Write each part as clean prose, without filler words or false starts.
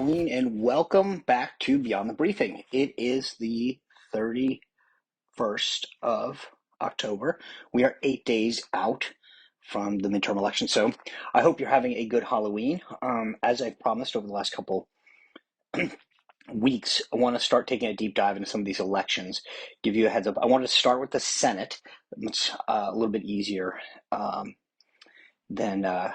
Halloween, and welcome back to Beyond the Briefing. It is the 31st of October. We are 8 days out from the midterm election, so I hope you're having a good Halloween. As I promised over the last couple weeks, I want to start taking a deep dive into some of these elections, give you a heads up. I wanted to start with the Senate. It's a little bit easier than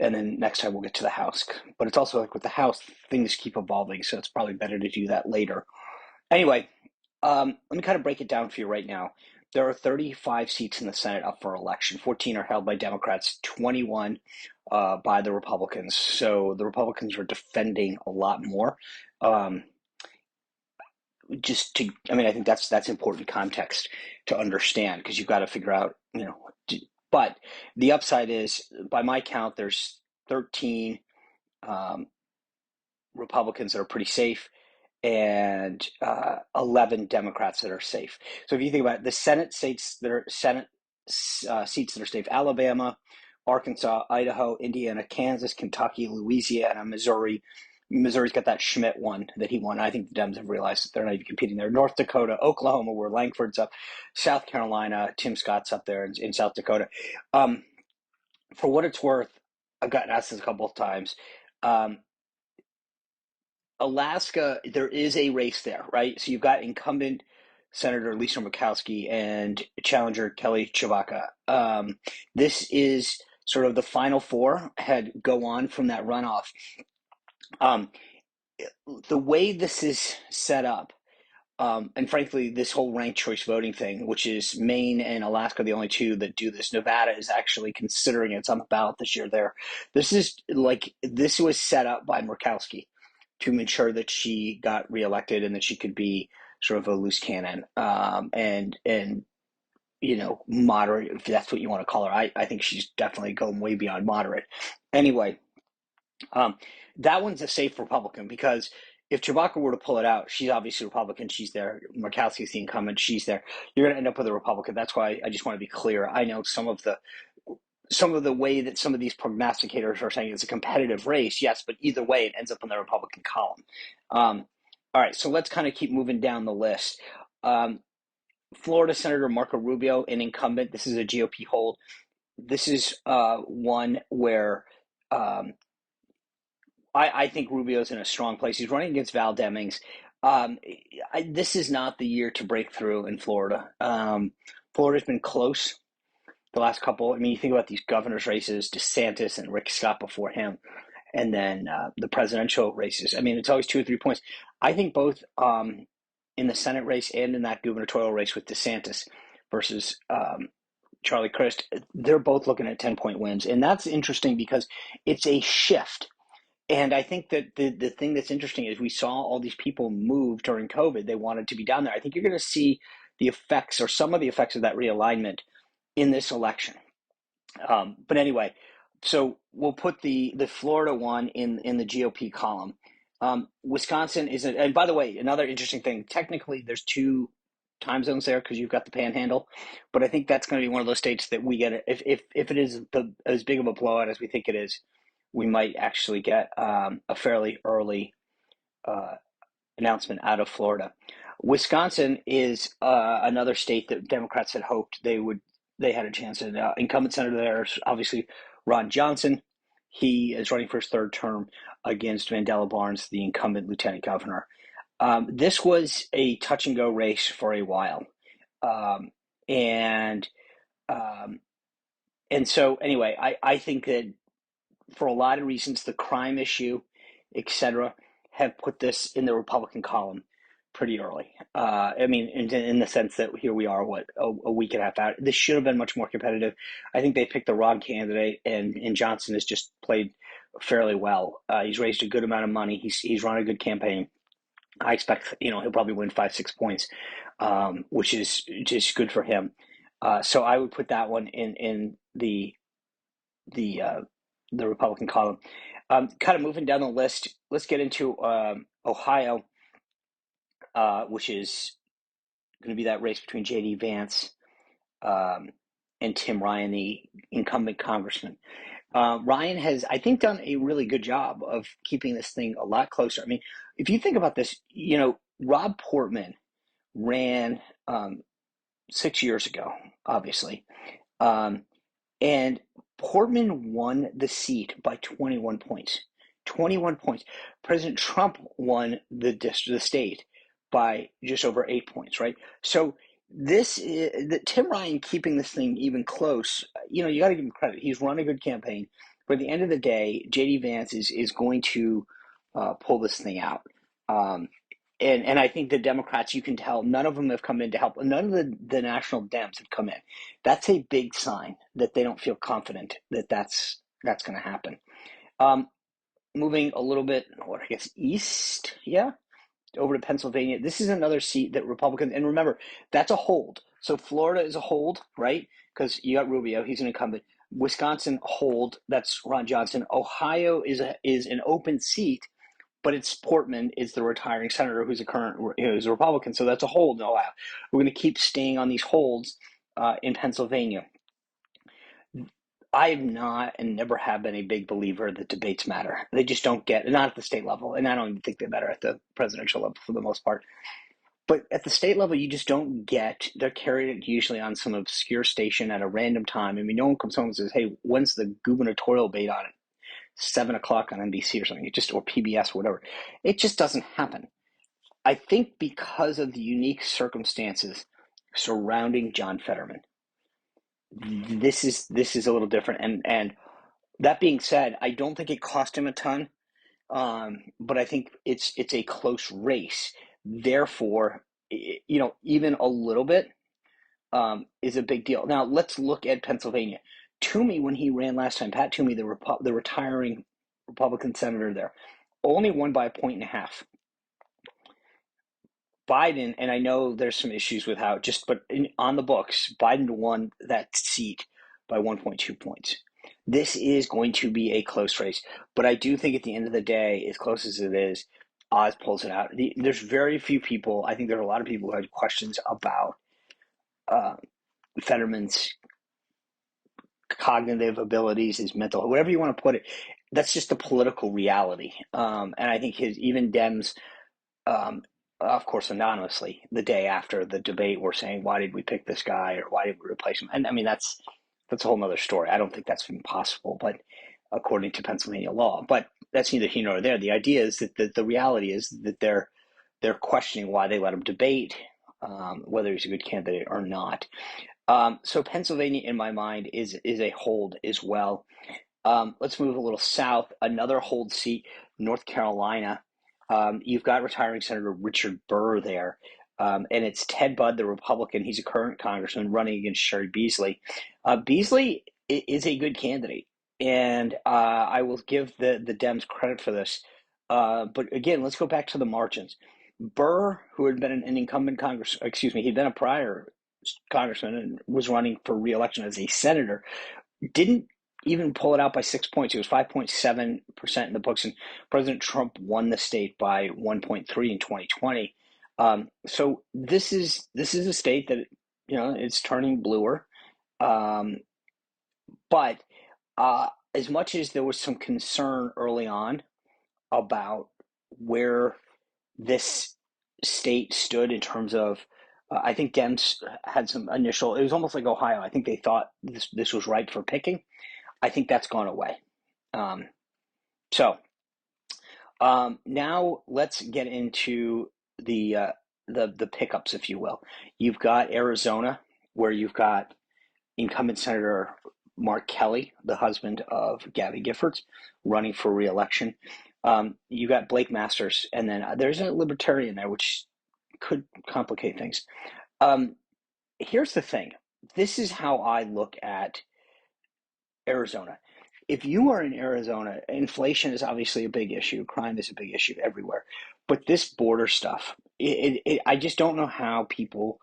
and then next time we'll get to the House. But it's also like with the House, things keep evolving, so it's probably better to do that later. Anyway, let me kind of break it down for you right now. There are 35 seats in the Senate up for election. 14 are held by Democrats, 21 by the Republicans. So the Republicans are defending a lot more. I think that's important context to understand because you've got to figure out, but the upside is, by my count, there's 13 Republicans that are pretty safe and 11 Democrats that are safe. So if you think about it, the Senate seats that are seats that are safe: Alabama, Arkansas, Idaho, Indiana, Kansas, Kentucky, Louisiana, Missouri. Missouri's got that Schmidt one that he won. I think the Dems have realized that they're not even competing there. North Dakota, Oklahoma, where Langford's up, South Carolina, Tim Scott's up there in South Dakota. For what it's worth, I've gotten asked this a couple of times. Alaska, there is a race there, right? So you've got incumbent Senator Lisa Murkowski and challenger Kelly Tshibaka. This is sort of the final four had go on from that runoff. The way this is set up, and frankly, this whole ranked choice voting thing, which is Maine and Alaska, the only two that do this. Nevada is actually considering it. On the ballot this year there. This was set up by Murkowski to ensure that she got reelected and that she could be sort of a loose cannon and moderate, if that's what you want to call her. I think she's definitely going way beyond moderate. Anyway, that one's a safe Republican because if Chewbacca were to pull it out, she's obviously Republican. She's there. Murkowski's the incumbent. She's there. You're going to end up with a Republican. That's why I just want to be clear. I know some of the way that some of these prognosticators are saying it's a competitive race, yes, but either way, it ends up in the Republican column. All right, so let's kind of keep moving down the list. Florida Senator Marco Rubio, an incumbent. This is a GOP hold. This is one where I think Rubio's in a strong place. He's running against Val Demings. This is not the year to break through in Florida. Florida's been close the last couple. I mean, you think about these governor's races, DeSantis and Rick Scott before him, and then the presidential races. I mean, it's always 2 or 3 points. I think both in the Senate race and in that gubernatorial race with DeSantis versus Charlie Crist, they're both looking at 10-point wins. And that's interesting because it's a shift. And I think that the thing that's interesting is we saw all these people move during COVID. They wanted to be down there. I think you're going to see the effects or some of the effects of that realignment in this election. But anyway, so we'll put the Florida one in the GOP column. Wisconsin isn't, and by the way, another interesting thing, technically there's 2 time zones there because you've got the panhandle, but I think that's going to be one of those states that we get, if it is as big of a blowout as we think it is, we might actually get a fairly early announcement out of Florida. Wisconsin is another state that Democrats had hoped they had a chance at. Incumbent senator there is obviously Ron Johnson. He is running for his 3rd term against Mandela Barnes, the incumbent lieutenant governor. This was a touch and go race for a while. And so anyway, I think that for a lot of reasons, the crime issue, etc., have put this in the Republican column pretty early. I mean, in the sense that here we are, a week and a half out. This should have been much more competitive. I think they picked the wrong candidate, and Johnson has just played fairly well. He's raised a good amount of money. He's run a good campaign. I expect he'll probably win 5-6 points, which is just good for him. So I would put that one in the Republican column. Kind of moving down the list, let's get into Ohio, which is going to be that race between J.D. Vance and Tim Ryan, the incumbent congressman. Ryan has, I think, done a really good job of keeping this thing a lot closer. I mean, if you think about this, Rob Portman ran 6 years ago, obviously. Um, and Portman won the seat by 21 points. 21 points. President Trump won the state by just over 8 points, right? So this is Tim Ryan keeping this thing even close. You got to give him credit. He's run a good campaign, but at the end of the day, JD Vance is going to pull this thing out. Um, and I think the Democrats, you can tell, none of them have come in to help. None of the national Dems have come in. That's a big sign that they don't feel confident that that's going to happen. Um, Moving a little bit, I guess, east, yeah, over to Pennsylvania. This is another seat that Republicans, and remember, that's a hold. So Florida is a hold, right? Because you got Rubio, he's an incumbent. Wisconsin hold, that's Ron Johnson. Ohio is an open seat, but it's Portman is the retiring senator who's who's a Republican. So that's a hold in Ohio. We're going to keep staying on these holds in Pennsylvania. I am not and never have been a big believer that debates matter. They just don't not at the state level, and I don't even think they matter at the presidential level for the most part. But at the state level, you just don't get. They're carried usually on some obscure station at a random time. I mean, no one comes home and says, "Hey, when's the gubernatorial debate on it? 7 o'clock on NBC or something." Or PBS, or whatever. It just doesn't happen. I think because of the unique circumstances surrounding John Fetterman, this is a little different. And that being said, I don't think it cost him a ton, but I think it's a close race. Therefore, even a little bit is a big deal. Now let's look at Pennsylvania. Toomey, when he ran last time, Pat Toomey, the retiring Republican senator there, only won by a point and a half. Biden, and I know there's some issues with on the books, Biden won that seat by 1.2 points. This is going to be a close race, but I do think at the end of the day, as close as it is, Oz pulls it out. There's very few people. I think there are a lot of people who had questions about uh, Fetterman's cognitive abilities, his mental, whatever you want to put it. That's just the political reality, and I think even Dems, um, of course, anonymously, the day after the debate, were saying, "Why did we pick this guy?" or "Why did we replace him?" And I mean, that's a whole other story. I don't think that's impossible, but according to Pennsylvania law, but that's neither here nor there. The idea is that the reality is that they're questioning why they let him debate, whether he's a good candidate or not. So Pennsylvania, in my mind, is a hold as well. Let's move a little south. Another hold seat, North Carolina. You've got retiring Senator Richard Burr there. And it's Ted Budd, the Republican. He's a current congressman running against Sherry Beasley. Beasley is a good candidate, and I will give the Dems credit for this. But again, let's go back to the margins. Burr, who had been an incumbent he'd been a prior congressman and was running for re-election as a senator, didn't even pull it out by 6 points. It was 5.7% in the books, and President Trump won the state by 1.3 in 2020. So this is a state that it's turning bluer, um, but as much as there was some concern early on about where this state stood in terms of, I think Dems had some initial. It was almost like Ohio. I think they thought this was ripe for picking. I think that's gone away. Um, so now let's get into the pickups, if you will. You've got Arizona, where you've got incumbent Senator Mark Kelly, the husband of Gabby Giffords, running for re-election. You got Blake Masters, and then there's a libertarian there, which could complicate things. Here's the thing. This is how I look at Arizona. If you are in Arizona, inflation is obviously a big issue. Crime is a big issue everywhere. But this border stuff, I just don't know how people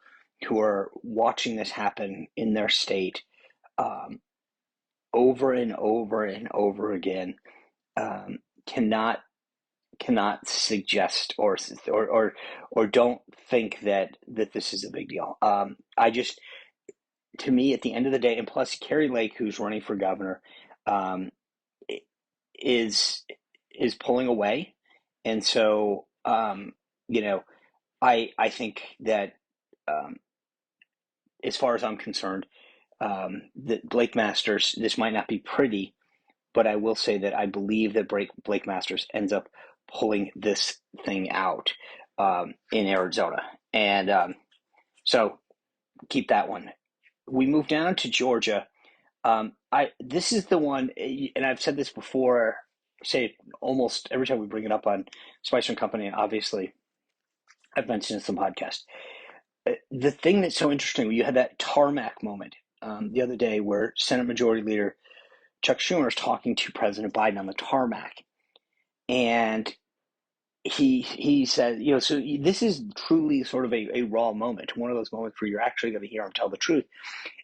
who are watching this happen in their state um, over and over and over again um, cannot suggest or don't think that this is a big deal. I just, to me, at the end of the day, and plus Carrie Lake, who's running for governor, is is pulling away, and so you know, I think that um, as far as I'm concerned, that Blake Masters, this might not be pretty, but I will say that I believe that Blake Masters ends up pulling this thing out in Arizona, and so keep that one. We move down to Georgia. I This is the one, and I've said this before. Say it almost every time we bring it up on Spicer and Company, and obviously I've mentioned in some podcasts. The thing that's so interesting, you had that tarmac moment the other day where Senate Majority Leader Chuck Schumer is talking to President Biden on the tarmac, and he said, so this is truly sort of a raw moment, one of those moments where you're actually going to hear him tell the truth.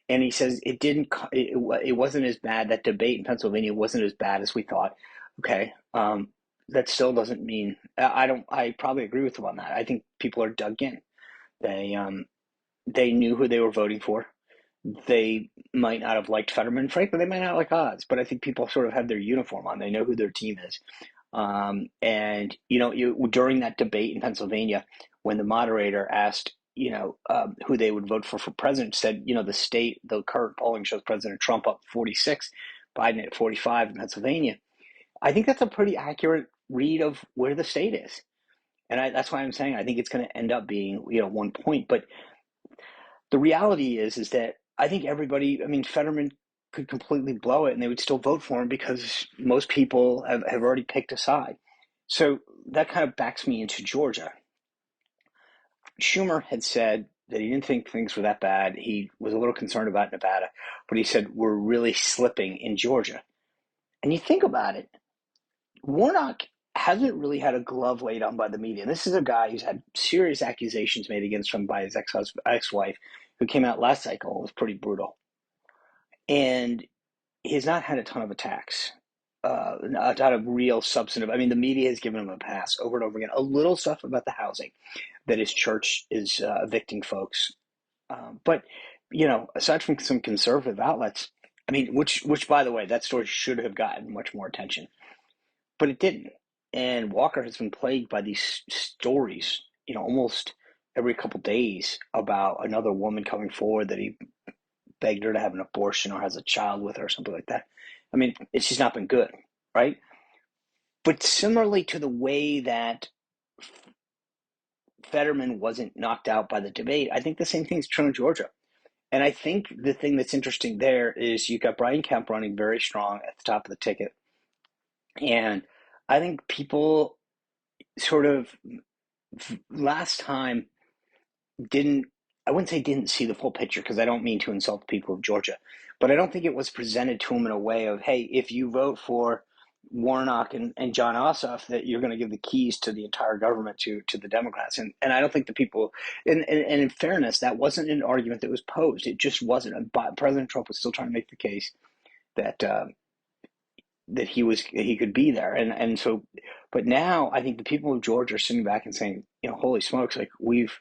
And he says it wasn't as bad. That debate in Pennsylvania wasn't as bad as we thought. Okay, that still doesn't mean I don't. I probably agree with him on that. I think people are dug in. They knew who they were voting for. They might not have liked Fetterman. Frankly, they might not like Oz, but I think people sort of have their uniform on. They know who their team is. And during that debate in Pennsylvania, when the moderator asked, who they would vote for president, said, the current polling shows President Trump up 46, Biden at 45 in Pennsylvania. I think that's a pretty accurate read of where the state is. And that's why I'm saying I think it's going to end up being, 1 point. But the reality is that I think everybody, I mean, Fetterman could completely blow it and they would still vote for him because most people have already picked a side. So that kind of backs me into Georgia. Schumer had said that he didn't think things were that bad. He was a little concerned about Nevada, but he said we're really slipping in Georgia. And you think about it, Warnock hasn't really had a glove laid on by the media. And this is a guy who's had serious accusations made against him by his ex-wife, who came out last cycle. It was pretty brutal. And he's not had a ton of attacks, a ton of real substantive. I mean, the media has given him a pass over and over again. A little stuff about the housing that his church is evicting folks, but aside from some conservative outlets, I mean, which by the way, that story should have gotten much more attention, but it didn't. And Walker has been plagued by these stories, almost every couple days about another woman coming forward that he begged her to have an abortion or has a child with her or something like that. I mean, it's just not been good, right? But similarly to the way that Fetterman wasn't knocked out by the debate, I think the same thing is true in Georgia. And I think the thing that's interesting there is you got Brian Kemp running very strong at the top of the ticket. And I think people sort of last time didn't, I wouldn't say didn't see the full picture because I don't mean to insult the people of Georgia, but I don't think it was presented to them in a way of, hey, if you vote for Warnock and John Ossoff, that you're going to give the keys to the entire government to the Democrats. And I don't think the people, and in fairness, that wasn't an argument that was posed. It just wasn't. President Trump was still trying to make the case that that he could be there. And so, but now I think the people of Georgia are sitting back and saying, holy smokes, like we've,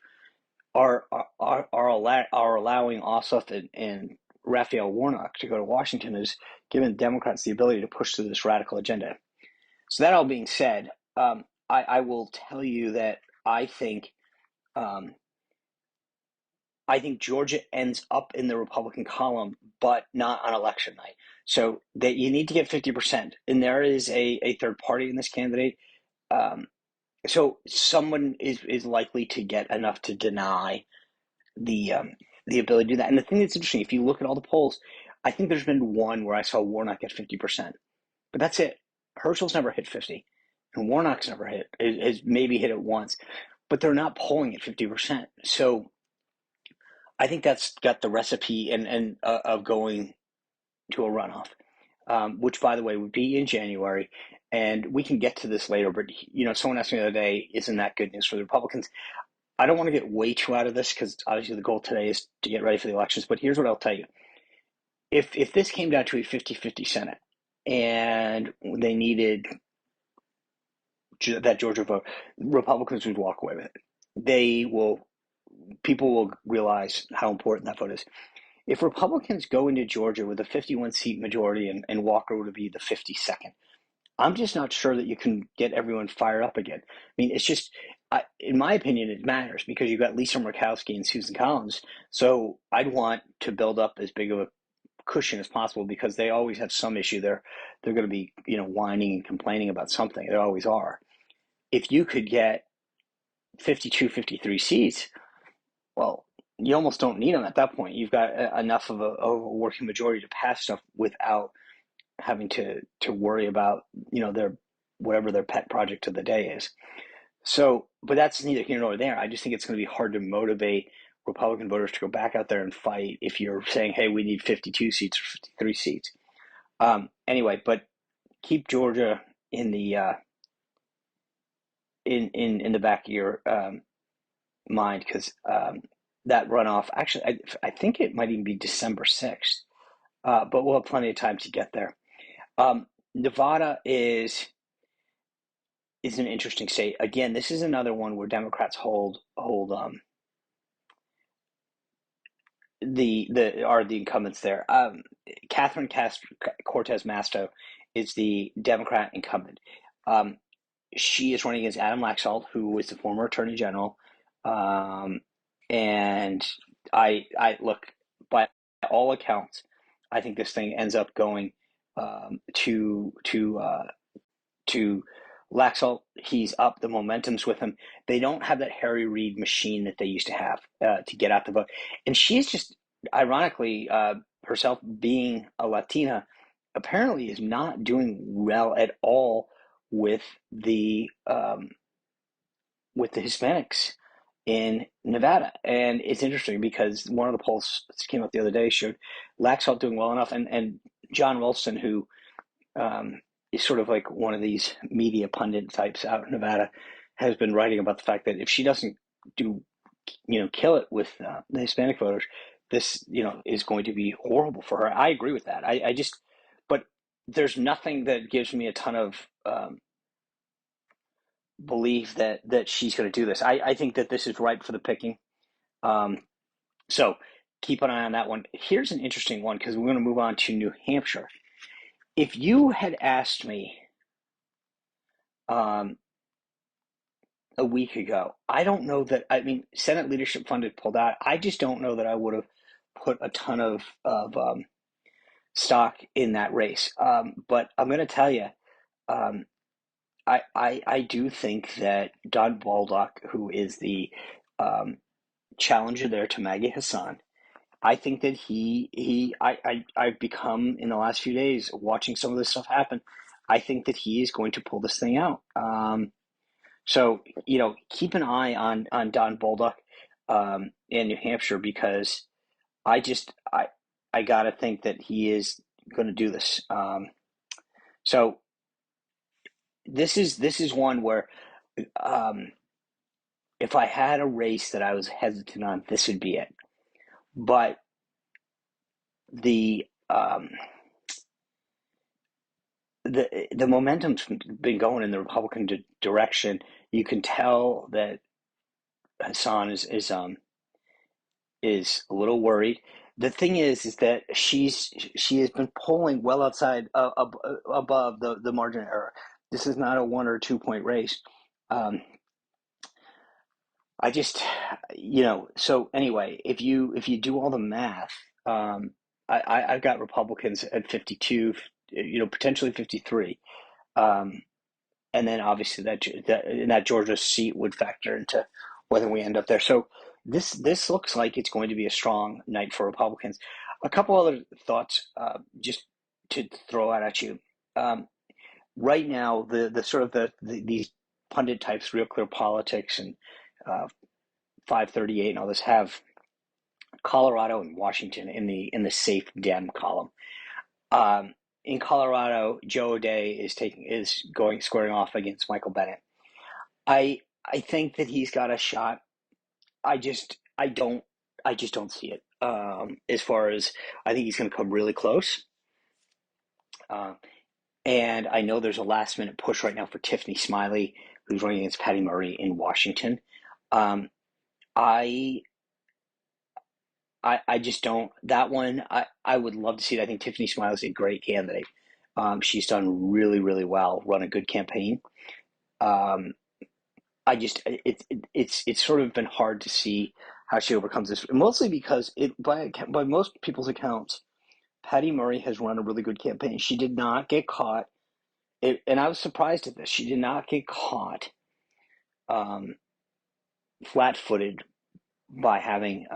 are allowing Ossoff and Raphael Warnock to go to Washington has given Democrats the ability to push through this radical agenda. So that all being said, I will tell you that um, I think Georgia ends up in the Republican column, but not on election night. So that you need to get 50%, and there is a third party in this candidate. Um, so someone is likely to get enough to deny the um, the ability to do that. And the thing that's interesting, if you look at all the polls, I think there's been one where I saw Warnock get 50%, but that's it. Herschel's never hit 50, and Warnock's never hit. Has maybe hit it once, but they're not polling at 50%. So I think that's got the recipe and of going to a runoff, which by the way would be in January. And we can get to this later, but someone asked me the other day, isn't that good news for the Republicans? I don't want to get way too out of this because obviously the goal today is to get ready for the elections. But here's what I'll tell you. If this came down to a 50-50 Senate and they needed that Georgia vote, Republicans would walk away with it. People will realize how important that vote is. If Republicans go into Georgia with a 51 seat majority and Walker would be the 52nd, I'm just not sure that you can get everyone fired up again. I mean, it's just, in my opinion, it matters because you've got Lisa Murkowski and Susan Collins. So I'd want to build up as big of a cushion as possible because they always have some issue. They're going to be whining and complaining about something. They always are. If you could get 52, 53 seats, well, you almost don't need them at that point. You've got enough of a working majority to pass stuff without having to worry about their whatever their pet project of the day is. So, but that's neither here nor there. I just think it's going to be hard to motivate Republican voters to go back out there and fight if you're saying, "Hey, we need 52 seats or 53 seats." Anyway, but keep Georgia in the in the back of your mind because that runoff. Actually, I think it might even be December 6th, but we'll have plenty of time to get there. Nevada is an interesting state. Again, this is another one where Democrats hold the are the incumbents there. Catherine Cortez Masto is the Democrat incumbent. Um, she is running against Adam Laxalt, who was the former Attorney General. Um, and I look, by all accounts, I think this thing ends up going to Laxalt. He's up. The momentum's with him. They don't have that Harry Reid machine that they used to have to get out the vote. And she's just, ironically, herself being a Latina, apparently is not doing well at all with the Hispanics in Nevada. And it's interesting because one of the polls that came out the other day showed Laxalt doing well enough, and John Wilson, who is sort of like one of these media pundit types out in Nevada, has been writing about the fact that if she doesn't do, kill it with the Hispanic voters, this, is going to be horrible for her. I agree with that. I just, but there's nothing that gives me a ton of belief that she's going to do this. I think that this is ripe for the picking. Um, so keep an eye on that one. Here's an interesting one because we're going to move on to New Hampshire. If you had asked me um, a week ago. I don't know that. I mean, Senate Leadership Fund had pulled out. I just don't know that I would have put a ton of stock in that race. But I'm going to tell you, um, I do think that Don Baldock, who is the um, challenger there to Maggie Hassan, I think that I've become in the last few days watching some of this stuff happen. I think that he is going to pull this thing out. So, keep an eye on Don Bolduc in New Hampshire because I just I gotta think that he is going to do this. So this is one where um, if I had a race that I was hesitant on, this would be it. But the um, the momentum's been going in the Republican direction. You can tell that Hassan is a little worried. The thing is that she has been polling well outside above the margin of error. This is not a 1 or 2 point race. Um, I just, so anyway, if you do all the math, I've got Republicans at 52, potentially 53. Um, and then obviously that Georgia seat would factor into whether we end up there. So this looks like it's going to be a strong night for Republicans. A couple other thoughts, just to throw out at you. Um, right now, the sort of these pundit types, Real Clear Politics and uh, 538 and all this have Colorado and Washington in the safe Dem column. In Colorado, Joe O'Dea is going squaring off against Michael Bennet. I think that he's got a shot. I just don't see it. As far as I think he's going to come really close. Uh, and I know there's a last minute push right now for Tiffany Smiley, who's running against Patty Murray in Washington. Um, I I just don't that one. I would love to see it. I think Tiffany Smiley is a great candidate. She's done really, really well, run a good campaign. Um, I just it's sort of been hard to see how she overcomes this, mostly because by most people's accounts, Patty Murray has run a really good campaign. She did not get caught, and I was surprised at this. She did not get caught um, flat-footed by having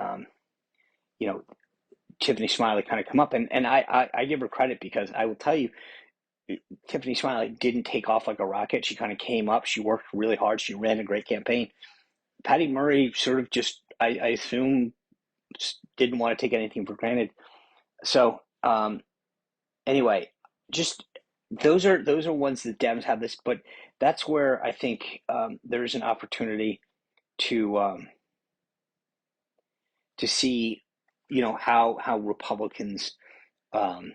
you know Tiffany Smiley kind of come up, and I give her credit because I will tell you, Tiffany Smiley didn't take off like a rocket. She kind of came up. She worked really hard. She ran a great campaign. Patty Murray sort of just, I assume, didn't want to take anything for granted. So anyway, just those are ones that Dems have this, but that's where I think there's an opportunity to to see, how Republicans, um,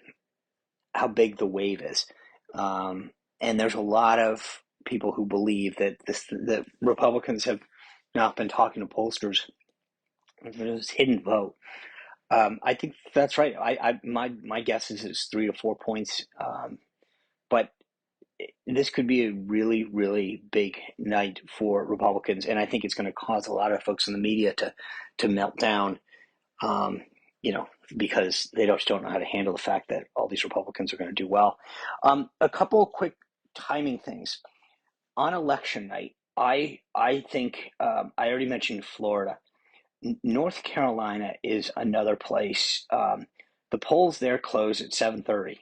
how big the wave is, and there's a lot of people who believe that Republicans have not been talking to pollsters. There's hidden vote. I think that's right. My guess is it's 3 to 4 points, but this could be a really, really big night for Republicans, and I think it's going to cause a lot of folks in the media to melt down, um, you know, because they just don't know how to handle the fact that all these Republicans are going to do well. A couple of quick timing things on election night. I think I already mentioned Florida. North Carolina is another place. The polls there close at 7:30.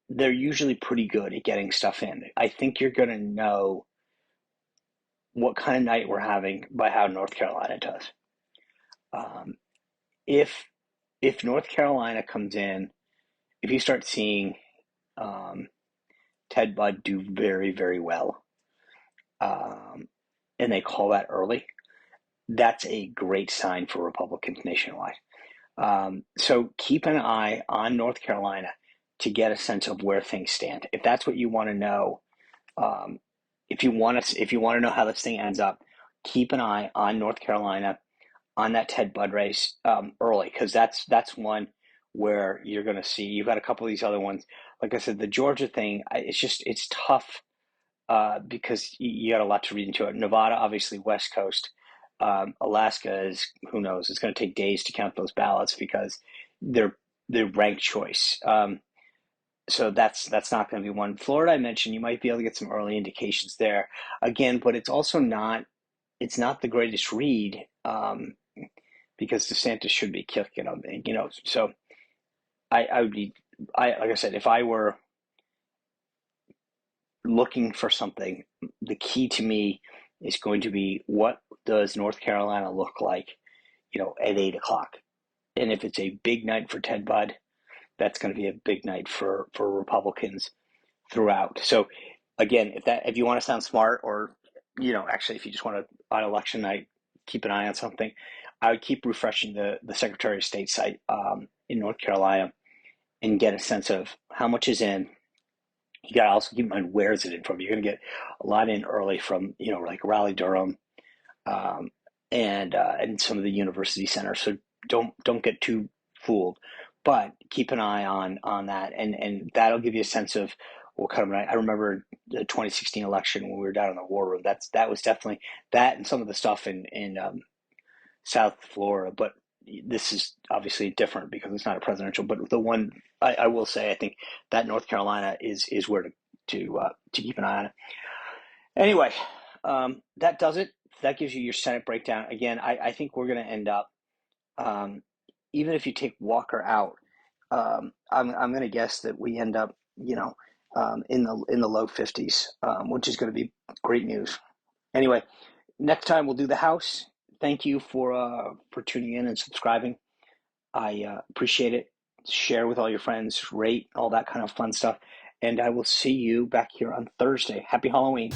They're usually pretty good at getting stuff in. I think you're going to know what kind of night we're having by how North Carolina does. Um, if if North Carolina comes in, if you start seeing um, Ted Budd do very, very well, um, and they call that early, that's a great sign for Republicans nationwide. So keep an eye on North Carolina to get a sense of where things stand. If that's what you want to know, um, if you want to know how this thing ends up, keep an eye on North Carolina, on that Ted Budd race early, because that's one where you're going to see. You've got a couple of these other ones. Like I said, the Georgia thing, it's tough because you got a lot to read into it. Nevada, obviously, West Coast. Alaska is, who knows? It's going to take days to count those ballots because they're ranked choice. So that's not going to be one. Florida, I mentioned, you might be able to get some early indications there again, but it's not the greatest read because DeSantis should be kicking them, So I would be, like I said, if I were looking for something, the key to me is going to be what does North Carolina look like, at 8 o'clock. And if it's a big night for Ted Budd, that's going to be a big night for Republicans throughout. So again, if you want to sound smart, or actually if you just want to on election night keep an eye on something, I would keep refreshing the Secretary of State site in North Carolina and get a sense of how much is in. You got to also keep in mind, where is it in from. You're going to get a lot in early from like Raleigh, Durham, um, and some of the university centers. So don't get too fooled, but keep an eye on that, and that'll give you a sense of what kind of night. I remember the 2016 election when we were down in the war room. That was definitely that, and some of the stuff in South Florida. But this is obviously different because it's not a presidential. But the one I will say, I think that North Carolina is where to keep an eye on it. Anyway, that does it. That gives you your Senate breakdown. Again, I think we're going to end up, um, even if you take Walker out, I'm going to guess that we end up, in the low 50s, which is going to be great news. Anyway, next time we'll do the House. Thank you for tuning in and subscribing. I appreciate it. Share with all your friends, rate, all that kind of fun stuff. And I will see you back here on Thursday. Happy Halloween.